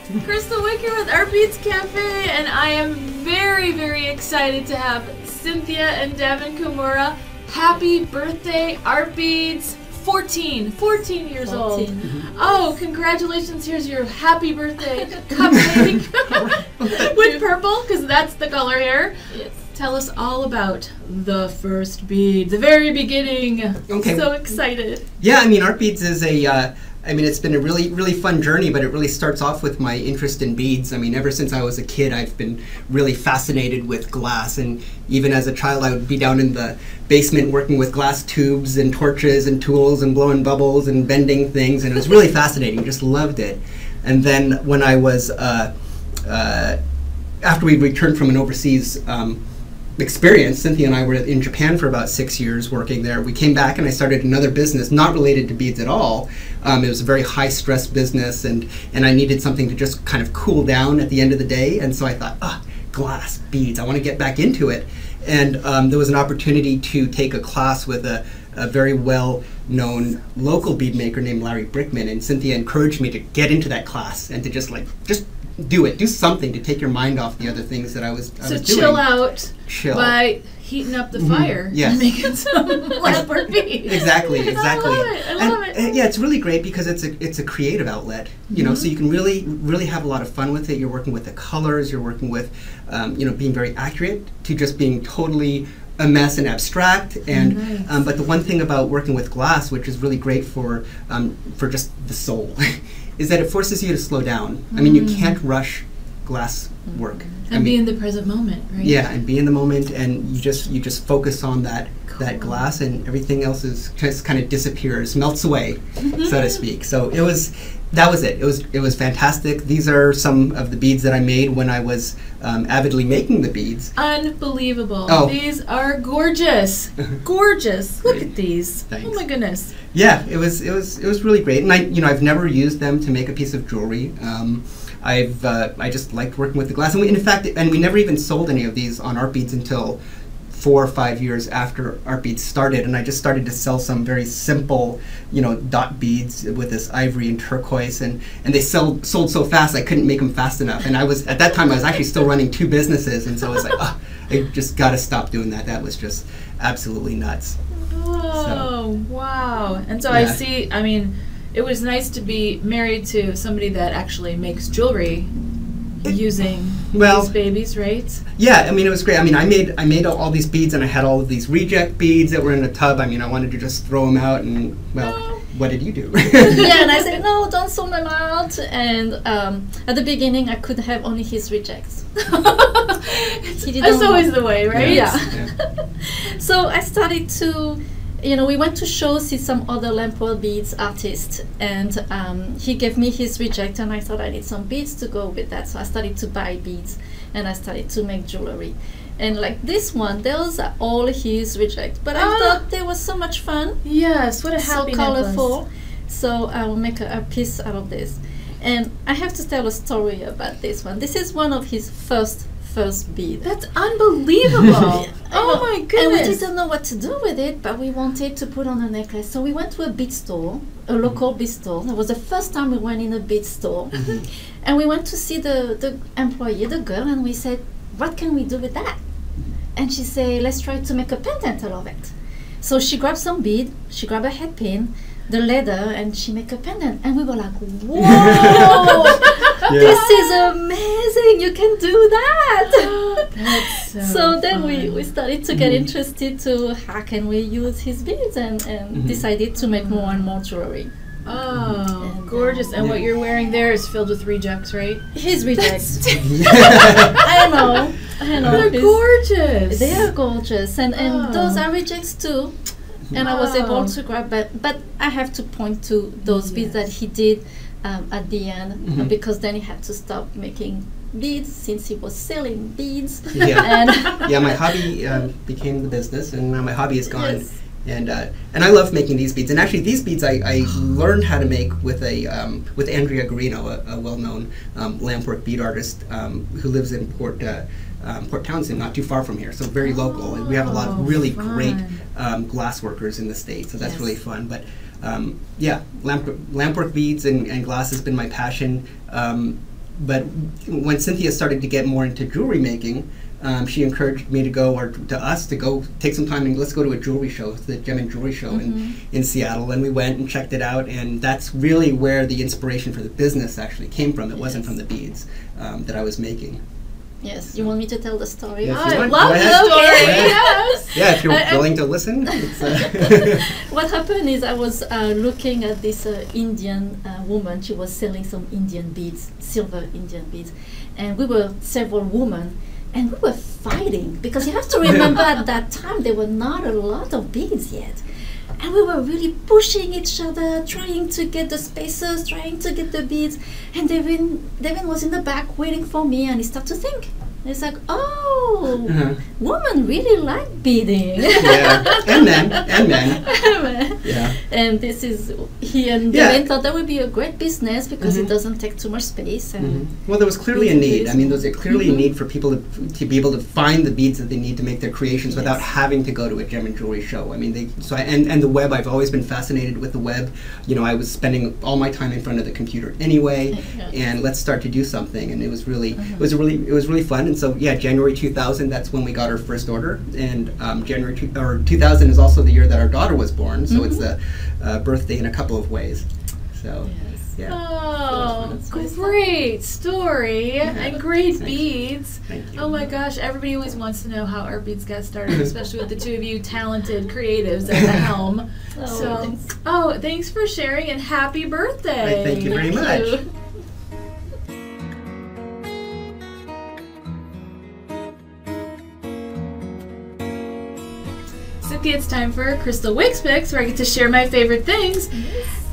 Kristal Wick here with Artbeads Cafe, and I am very, very excited to have Cynthia and Devin Kumura. Happy birthday, Artbeads! 14 years old. Oh, congratulations. Here's your happy birthday cupcake with purple, because that's the color here. Yes. Tell us all about the first bead, the very beginning. Okay. So excited. Yeah, I mean, Artbeads is it's been a really fun journey, but it really starts off with my interest in beads. I mean, ever since I was a kid, I've been really fascinated with glass, and even as a child, I would be down in the basement working with glass tubes and torches and tools and blowing bubbles and bending things, and it was really fascinating, just loved it. And then when I was, after we returned from an overseas experience, Cynthia and I were in Japan for about 6 years working there. We came back and I started another business, not related to beads at all. It was a very high-stress business, and I needed something to just kind of cool down at the end of the day, and so I thought, glass beads, I want to get back into it. And there was an opportunity to take a class with a very well-known local bead maker named Larry Brickman, and Cynthia encouraged me to get into that class and to just do it, do something to take your mind off the other things that I was doing. So chill out by heating up the fire and making some Lampwork beads. Exactly. I love it. And yeah, it's really great because it's a creative outlet, you know, so you can really have a lot of fun with it. You're working with the colors, you're working with, being very accurate to just being totally a mess and abstract. And but the one thing about working with glass, which is really great for just the soul, is that it forces you to slow down. I mean, you can't rush glass work. And be in the present moment, right? Yeah, and be in the moment, and you just focus on that glass, and everything else just kind of disappears, melts away, so to speak. So that was it. It was fantastic. These are some of the beads that I made when I was avidly making the beads. Unbelievable. Oh. These are gorgeous. Gorgeous. Look at these. Thanks. Oh my goodness. Yeah, it was really great. And I've never used them to make a piece of jewelry. I just liked working with the glass, and we never even sold any of these on Artbeads until 4 or 5 years after Artbeads started, and I just started to sell some very simple, dot beads with this ivory and turquoise, and they sold so fast I couldn't make them fast enough. And at that time I was actually still running 2 businesses, and so I was like, I just got to stop doing that. That was just absolutely nuts. Oh, wow. And so I see, it was nice to be married to somebody that actually makes jewelry using these babies, right? Yeah, it was great. I made all these beads, and I had all of these reject beads that were in a tub. I wanted to just throw them out, and what did you do? Yeah, and I said, no, don't throw them out. And at the beginning, I could have only his rejects. That's always the way, right? Yeah. So I started to, we went to show, see some other Lampwork beads artists, and he gave me his reject, and I thought I need some beads to go with that. So I started to buy beads, and I started to make jewelry. And like this one, those are all his reject. But I thought they were so much fun. Yes, what a happy so colorful. So I will make a piece out of this. And I have to tell a story about this one. This is one of his first bead. That's unbelievable. Oh my goodness. And we didn't know what to do with it, but we wanted to put on a necklace. So we went to a bead store, a local bead store. That was the first time we went in a bead store. And we went to see the employee, the girl, and we said, what can we do with that? And she said, let's try to make a pendant out of it. So she grabbed some bead, she grabbed a head pin, the leather, and she made a pendant. And we were like, whoa! This is amazing, you can do that. That's so then we started to get interested to how can we use his beads, and decided to make more and more jewelry. Oh, and gorgeous. And what you're wearing there is filled with rejects, right? His rejects. I know. They're gorgeous. They are gorgeous, and those are rejects too. And I was able to grab that, but I have to point to those beads that he did at the end, because then he had to stop making beads since he was selling beads. Yeah, my hobby became the business, and now my hobby is gone. Yes. And I love making these beads. And actually, these beads I learned how to make with Andrea Garino, a well-known Lampwork bead artist who lives in Port Townsend, not too far from here, so very local. And we have a lot of really great glass workers in the state, so that's really fun. But yeah, Lampwork beads and glass has been my passion but when Cynthia started to get more into jewelry making, she encouraged me to go, or to us to go take some time and let's go to a jewelry show, the Gem and Jewelry Show in Seattle. And we went and checked it out, and that's really where the inspiration for the business actually came from. It wasn't from the beads that I was making. Yes, you want me to tell the story? Yes, I want. love Go the ahead. story. Go ahead. Yes. Yeah, if you're willing to listen. It's, What happened is I was looking at this Indian woman. She was selling some Indian beads, silver Indian beads. And we were several women, and we were fighting because you have to remember at that time there were not a lot of beads yet. And we were really pushing each other, trying to get the spaces, trying to get the beads. And Devin was in the back waiting for me, and he started to think. It's like, oh, women really like beading. Yeah, and men. Yeah. And this is, he and Devin thought that would be a great business because it doesn't take too much space. And well, there was clearly a need. I mean, there was clearly a need for people to be able to find the beads that they need to make their creations without having to go to a gem and jewelry show. I mean, and the web, I've always been fascinated with the web. You know, I was spending all my time in front of the computer anyway, and let's start to do something. And it was really, it was really fun. And so, yeah, January 2000, that's when we got our first order. And January 2000 is also the year that our daughter was born. So it's the birthday in a couple of ways. So, yeah. Oh, great story and great beads. Thank you. Oh my gosh, everybody always wants to know how Art Beads got started, especially with the two of you talented creatives at the helm. Thanks for sharing and happy birthday. Thank you very much. Cynthia, it's time for Kristal Wick's Picks, where I get to share my favorite things.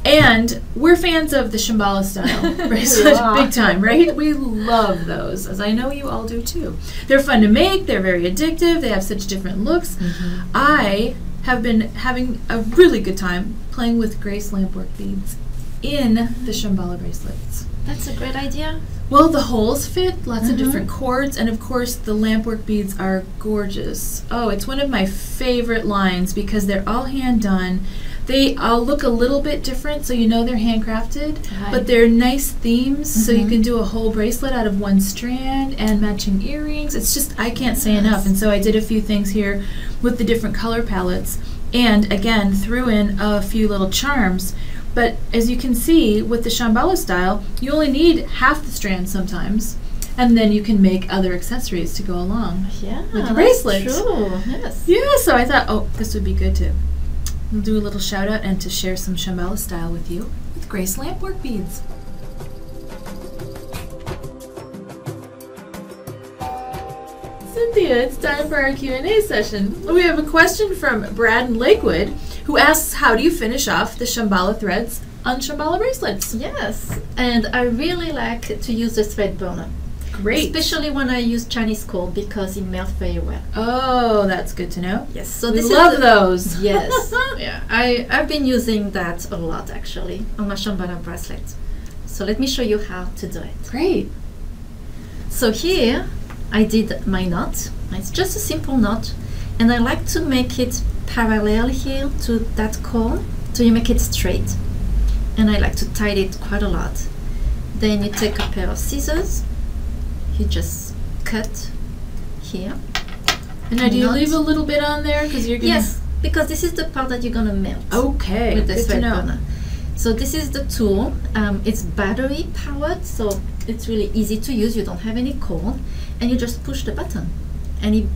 And we're fans of the Shamballa style bracelet, big time, right? We love those, as I know you all do too. They're fun to make, they're very addictive, they have such different looks. I have been having a really good time playing with Grace Lampwork beads in the Shamballa bracelets. that's a great idea. Well, the holes fit, lots of different cords, and of course the Lampwork beads are gorgeous. Oh, it's one of my favorite lines because they're all hand done. They all look a little bit different, so you know they're handcrafted, but they're nice themes, so you can do a whole bracelet out of one strand and matching earrings. It's just, I can't say enough. And so I did a few things here with the different color palettes, and again, threw in a few little charms. But as you can see, with the Shamballa style, you only need half the strand sometimes, and then you can make other accessories to go along with the bracelets. That's true. Yes. Yeah, so I thought, oh, this would be good to do a little shout out and to share some Shamballa style with you with Grace Lampwork beads. Cynthia, it's time for our Q&A session. We have a question from Brad in Lakewood, who asks, how do you finish off the Shamballa threads on Shamballa bracelets? Yes, and I really like to use the thread burner. Great. Especially when I use Chinese coal because it melts very well. Oh, that's good to know. Yes, so We this love is those. Yes, yeah, I've been using that a lot actually on my Shamballa bracelet. So let me show you how to do it. Great. So here I did my knot. It's just a simple knot, and I like to make it parallel here to that coal, so you make it straight. And I like to tie it quite a lot. Then you take a pair of scissors. You just cut here. And now do you leave a little bit on there? Because you're gonna... Yes, because this is the part that you're going to melt. Okay, with the good to thread know. burner. So this is the tool. It's battery powered, so it's really easy to use. You don't have any cord, and you just push the button, and it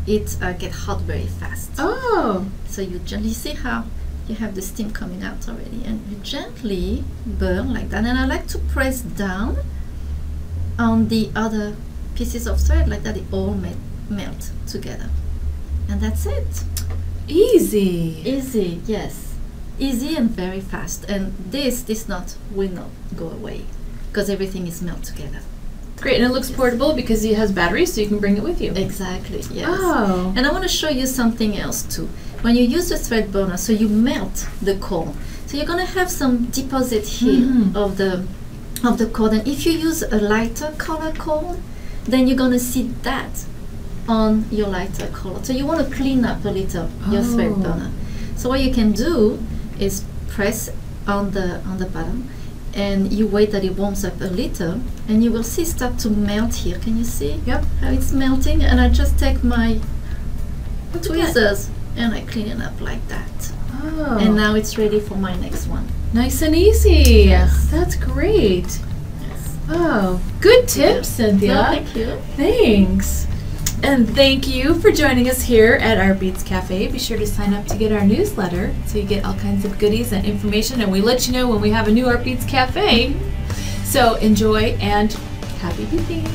gets hot very fast. Oh. So you gently see how you have the steam coming out already, and you gently burn like that. And I like to press down on the other pieces of thread like that. They all melt together, and that's it. Easy. Easy, yes, easy and very fast. And this knot will not go away because everything is melt together. Great, and it looks portable because it has batteries, so you can bring it with you. Exactly, yes. Oh. And I want to show you something else too. When you use the thread burner, so you melt the coal. So you're going to have some deposit here of the coal. And if you use a lighter color coal, then you're going to see that on your lighter color. So you want to clean up a little your thread burner. So what you can do is press on the bottom, and you wait that it warms up a little, and you will see start to melt here. Can you see? Yep. How it's melting? And I just take my Look at that. tweezers and I clean it up like that. Oh. And now it's ready for my next one. Nice and easy. Yes. That's great. Yes. Oh, good tips, Cynthia. No, thank you. Thanks. And thank you for joining us here at Artbeads Cafe. Be sure to sign up to get our newsletter so you get all kinds of goodies and information, and we let you know when we have a new Artbeads Cafe. So enjoy and happy beading.